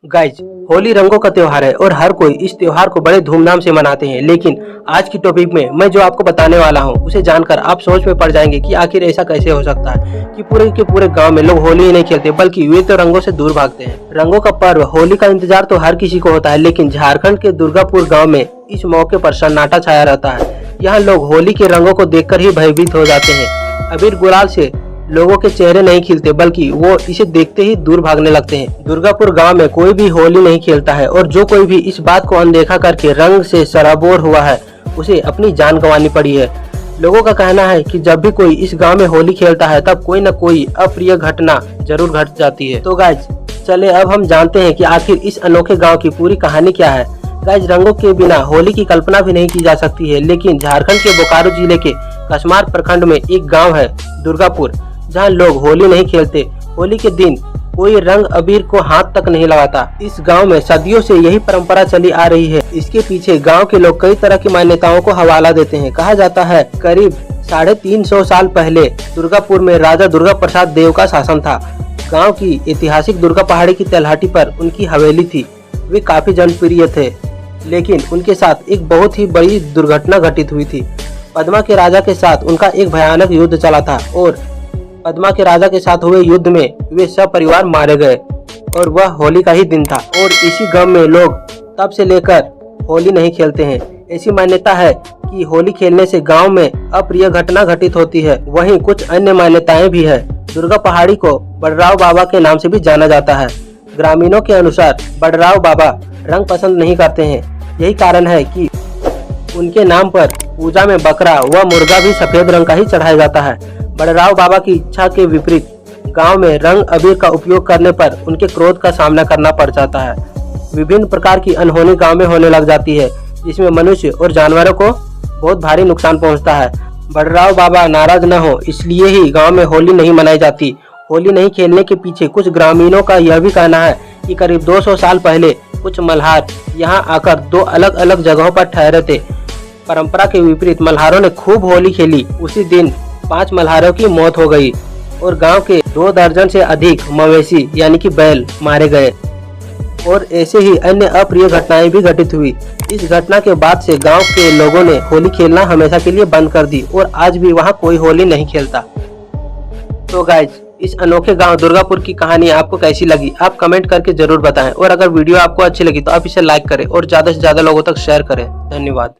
Guys, Holi रंगों का त्योहार है और हर कोई इस त्योहार को बड़े धूमधाम से मनाते हैं। लेकिन आज की टॉपिक में मैं जो आपको बताने वाला हूं उसे जानकर आप सोच में पड़ जाएंगे कि आखिर ऐसा कैसे हो सकता है कि पूरे के पूरे गांव में लोग होली ही नहीं खेलते बल्कि वे तो रंगों से दूर भागते हैं। रंगों का पर्व होली का इंतजार तो हर किसी को होता है, लेकिन झारखंड के दुर्गापुर गाँव में इस मौके पर सन्नाटा छाया रहता है। यहाँ लोग होली के रंगों को देखकर ही भयभीत हो जाते हैं। अबीर गुलाल से लोगों के चेहरे नहीं खिलते बल्कि वो इसे देखते ही दूर भागने लगते हैं। दुर्गापुर गांव में कोई भी होली नहीं खेलता है और जो कोई भी इस बात को अनदेखा करके रंग से सराबोर हुआ है उसे अपनी जान गंवानी पड़ी है। लोगों का कहना है कि जब भी कोई इस गांव में होली खेलता है तब कोई न कोई अप्रिय घटना जरूर घट जाती है। तो गाइज चले अब हम जानते हैं कि आखिर इस अनोखे गाँव की पूरी कहानी क्या है। गाइज, रंगों के बिना होली की कल्पना भी नहीं की जा सकती है, लेकिन झारखंड के बोकारो जिले के कसमार प्रखंड में एक गाँव है दुर्गापुर, जहाँ लोग होली नहीं खेलते। होली के दिन कोई रंग अबीर को हाथ तक नहीं लगाता। इस गांव में सदियों से यही परंपरा चली आ रही है। इसके पीछे गांव के लोग कई तरह की मान्यताओं को हवाला देते हैं। कहा जाता है करीब 350 साल पहले दुर्गापुर में राजा दुर्गा प्रसाद देव का शासन था। गांव की ऐतिहासिक दुर्गा पहाड़ी की तलहटी पर उनकी हवेली थी। वे काफी जनप्रिय थे, लेकिन उनके साथ एक बहुत ही बड़ी दुर्घटना घटित हुई थी। पद्मा के राजा के साथ उनका एक भयानक युद्ध चला था और पद्मा के राजा के साथ हुए युद्ध में वे सब परिवार मारे गए और वह होली का ही दिन था। और इसी गम में लोग तब से लेकर होली नहीं खेलते हैं। ऐसी मान्यता है कि होली खेलने से गांव में अप्रिय घटना घटित होती है। वहीं कुछ अन्य मान्यताएं भी है। दुर्गा पहाड़ी को बड़राव बाबा के नाम से भी जाना जाता है। ग्रामीणों के अनुसार बड़राव बाबा रंग पसंद नहीं करते हैं। यही कारण है कि उनके नाम पर पूजा में बकरा व मुर्गा भी सफेद रंग का ही चढ़ाया जाता है। बड़राव बाबा की इच्छा के विपरीत गांव में रंग अबीर का उपयोग करने पर उनके क्रोध का सामना करना पड़ जाता है। विभिन्न प्रकार की अनहोनी गांव में होने लग जाती है, जिसमें मनुष्य और जानवरों को बहुत भारी नुकसान पहुंचता है। बड़राव बाबा नाराज न हो इसलिए ही गांव में होली नहीं मनाई जाती। होली नहीं खेलने के पीछे कुछ ग्रामीणों का यह भी कहना है कि करीब 200 साल पहले कुछ मल्हार यहाँ आकर 2 अलग अलग जगहों पर ठहरे थे। परंपरा के विपरीत मल्हारों ने खूब होली खेली। उसी दिन 5 मल्हारों की मौत हो गई और गांव के 2 दर्जन से अधिक मवेशी यानी कि बैल मारे गए और ऐसे ही अन्य अप्रिय घटनाएं भी घटित हुई। इस घटना के बाद से गांव के लोगों ने होली खेलना हमेशा के लिए बंद कर दी और आज भी वहां कोई होली नहीं खेलता। तो गाइज, इस अनोखे गांव दुर्गापुर की कहानी आपको कैसी लगी आप कमेंट करके जरूर बताएं और अगर वीडियो आपको अच्छी लगी तो आप इसे लाइक करें और ज्यादा से ज्यादा लोगों तक शेयर करें। धन्यवाद।